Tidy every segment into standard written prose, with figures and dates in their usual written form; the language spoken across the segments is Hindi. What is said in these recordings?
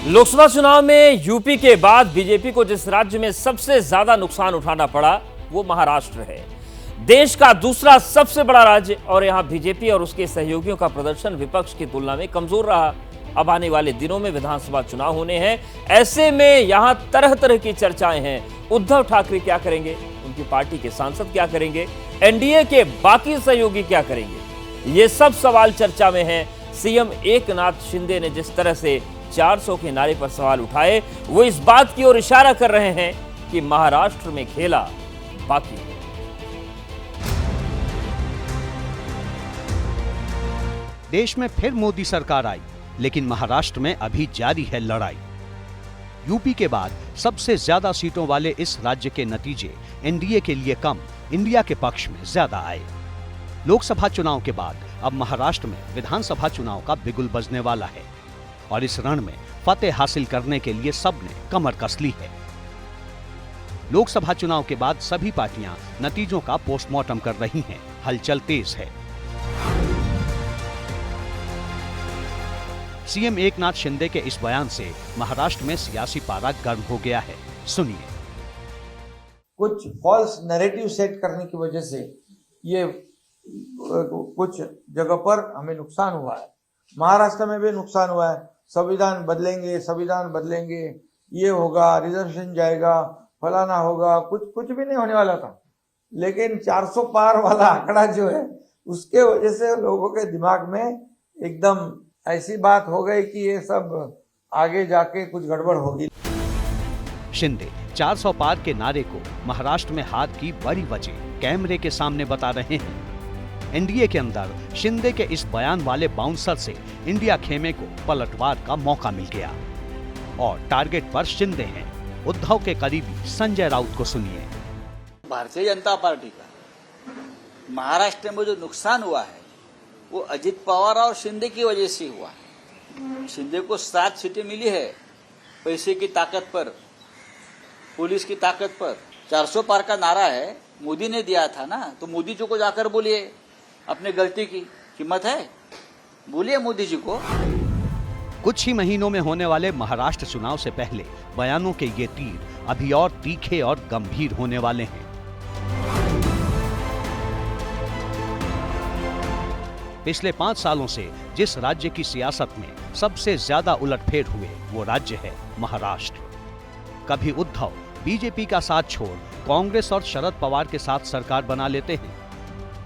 लोकसभा चुनाव में यूपी के बाद बीजेपी को जिस राज्य में सबसे ज्यादा नुकसान उठाना पड़ा वो महाराष्ट्र है। देश का दूसरा सबसे बड़ा राज्य और यहां बीजेपी और उसके सहयोगियों का प्रदर्शन विपक्ष की तुलना में कमजोर रहा। अब आने वाले दिनों में विधानसभा चुनाव होने हैं, ऐसे में यहां तरह तरह की चर्चाएं हैं। उद्धव ठाकरे क्या करेंगे, उनकी पार्टी के सांसद क्या करेंगे, एनडीए के बाकी सहयोगी क्या करेंगे, ये सब सवाल चर्चा में हैं। सीएम एकनाथ शिंदे ने जिस तरह से 400 के नारे पर सवाल उठाए, वो इस बात की ओर इशारा कर रहे हैं कि महाराष्ट्र में खेला बाकी है। देश में फिर मोदी सरकार आई, लेकिन महाराष्ट्र में अभी जारी है लड़ाई। यूपी के बाद सबसे ज्यादा सीटों वाले इस राज्य के नतीजे एनडीए के लिए कम, इंडिया के पक्ष में ज्यादा आए। लोकसभा चुनाव के बाद अब महाराष्ट्र में विधानसभा चुनाव का बिगुल बजने वाला है और इस रण में फतेह हासिल करने के लिए सबने कमर कस ली है। लोकसभा चुनाव के बाद सभी पार्टियां नतीजों का पोस्टमार्टम कर रही हैं, हलचल तेज है। सीएम एकनाथ शिंदे के इस बयान से महाराष्ट्र में सियासी पारा गर्म हो गया है। सुनिए। कुछ फॉल्स नैरेटिव सेट करने की वजह से ये कुछ जगह पर हमें नुकसान हुआ है। महाराष्ट्र में भी नुकसान हुआ है। संविधान बदलेंगे, ये होगा, रिजर्वेशन जाएगा, फलाना होगा, कुछ भी नहीं होने वाला था। लेकिन 400 पार वाला आंकड़ा जो है, उसके वजह से लोगों के दिमाग में एकदम ऐसी बात हो गई कि ये सब आगे जाके कुछ गड़बड़ होगी। शिंदे 400 पार के नारे को महाराष्ट्र में हार की बड़ी वजह कैमरे के सामने बता रहे हैं। एनडीए के अंदर शिंदे के इस बयान वाले बाउंसर से इंडिया खेमे को पलटवार का मौका मिल गया और टारगेट पर शिंदे हैं। उद्धव के करीबी संजय राउत को सुनिए। भारतीय जनता पार्टी का महाराष्ट्र में जो नुकसान हुआ है वो अजित पवार और शिंदे की वजह से हुआ है। शिंदे को 7 सीटें मिली है, पैसे की ताकत पर, पुलिस की ताकत पर। 400 पार का नारा है, मोदी ने दिया था ना, तो मोदी जी को जाकर बोलिए अपने गलती की हिम्मत है, बोलिए मोदी जी को। कुछ ही महीनों में होने वाले महाराष्ट्र चुनाव से पहले बयानों के ये तीर अभी और तीखे और गंभीर होने वाले हैं। पिछले 5 सालों से जिस राज्य की सियासत में सबसे ज्यादा उलटफेर हुए वो राज्य है महाराष्ट्र। कभी उद्धव बीजेपी का साथ छोड़ कांग्रेस और शरद पवार के साथ सरकार बना लेते हैं,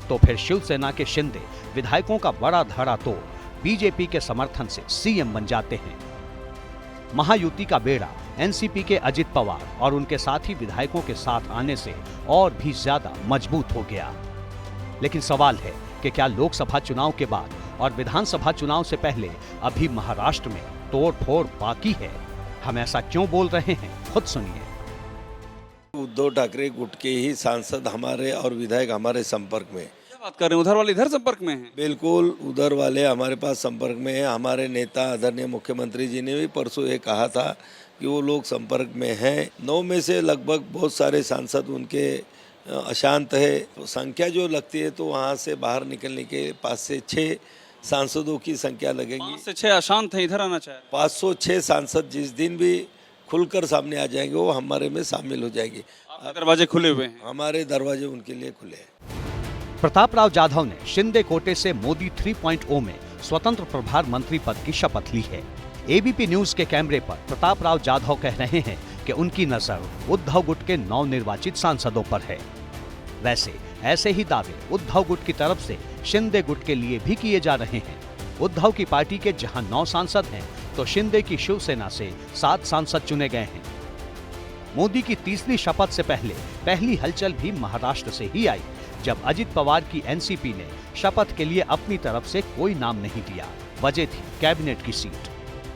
तो फिर शिवसेना के शिंदे विधायकों का बड़ा धड़ा तोड़ बीजेपी के समर्थन से सीएम बन जाते हैं। महायुति का बेड़ा एनसीपी के अजित पवार और उनके साथी विधायकों के साथ आने से और भी ज्यादा मजबूत हो गया। लेकिन सवाल है कि क्या लोकसभा चुनाव के बाद और विधानसभा चुनाव से पहले अभी महाराष्ट्र में तोड़ फोड़ बाकी है? हम ऐसा क्यों बोल रहे हैं, खुद सुनिए। उद्धव ठाकरे गुट के ही सांसद हमारे और विधायक हमारे संपर्क में। क्या बात कर रहे हैं? उधर वाले इधर संपर्क में हैं? बिल्कुल, उधर वाले हमारे पास संपर्क में हैं। हमारे नेता आदरणीय मुख्यमंत्री जी ने भी परसों ये कहा था कि वो लोग संपर्क में हैं। 9 में से लगभग बहुत सारे सांसद उनके अशांत है। संख्या जो लगती है तो वहाँ से बाहर निकलने के 5 से 6 सांसदों की संख्या लगेगी। 5 से 6 अशांत हैं, इधर आना चाह रहे हैं। 506 सांसद जिस दिन भी खुलकर सामने आ जाएंगे वो हमारे में शामिल हो जाएंगे। दरवाजे खुले हुए हैं? हमारे दरवाजे उनके लिए खुले हैं। प्रताप राव जाधव ने शिंदे कोटे से मोदी 3.0 में स्वतंत्र प्रभार मंत्री पद की शपथ ली है। एबीपी न्यूज के कैमरे पर प्रताप राव जाधव कह रहे हैं कि उनकी नजर उद्धव गुट के नवनिर्वाचित सांसदों पर है। वैसे ऐसे ही दावे उद्धव गुट की तरफ से शिंदे गुट के लिए भी किए जा रहे हैं। उद्धव की पार्टी के जहां 9 सांसद हैं, तो शिंदे की शिवसेना से 7 सांसद चुने गए हैं। मोदी की तीसरी शपथ से पहले पहली हलचल भी महाराष्ट्र से ही आई, जब अजित पवार की एनसीपी ने शपथ के लिए अपनी तरफ से कोई नाम नहीं दिया। वजह थी कैबिनेट की सीट।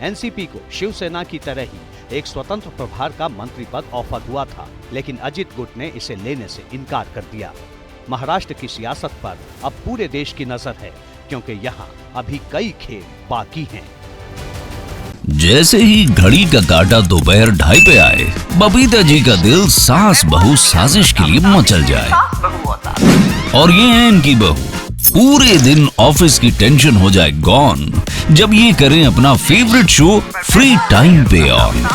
एनसीपी को शिवसेना की तरह ही एक स्वतंत्र प्रभार का मंत्री पद ऑफर हुआ था, लेकिन अजित गुट ने इसे लेने से इनकार कर दिया। महाराष्ट्र की सियासत पर अब पूरे देश की नजर है, क्योंकि यहाँ अभी कई खेल बाकी हैं। जैसे ही घड़ी का काटा दोपहर 2:30 पे आए, बबीता जी का दिल सास बहू साजिश के लिए मचल जाए। और ये है इनकी बहू पूरे दिन ऑफिस की टेंशन हो जाए गॉन जब ये करें अपना फेवरेट शो फ्री टाइम पे ऑन।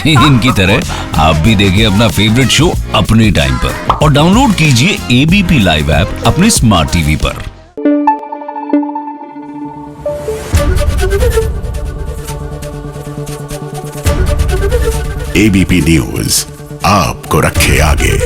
इनकी तरह आप भी देखिए अपना फेवरेट शो अपने टाइम पर और डाउनलोड कीजिए एबीपी लाइव ऐप अपने स्मार्ट टीवी पर। एबीपी न्यूज आपको रखे आगे।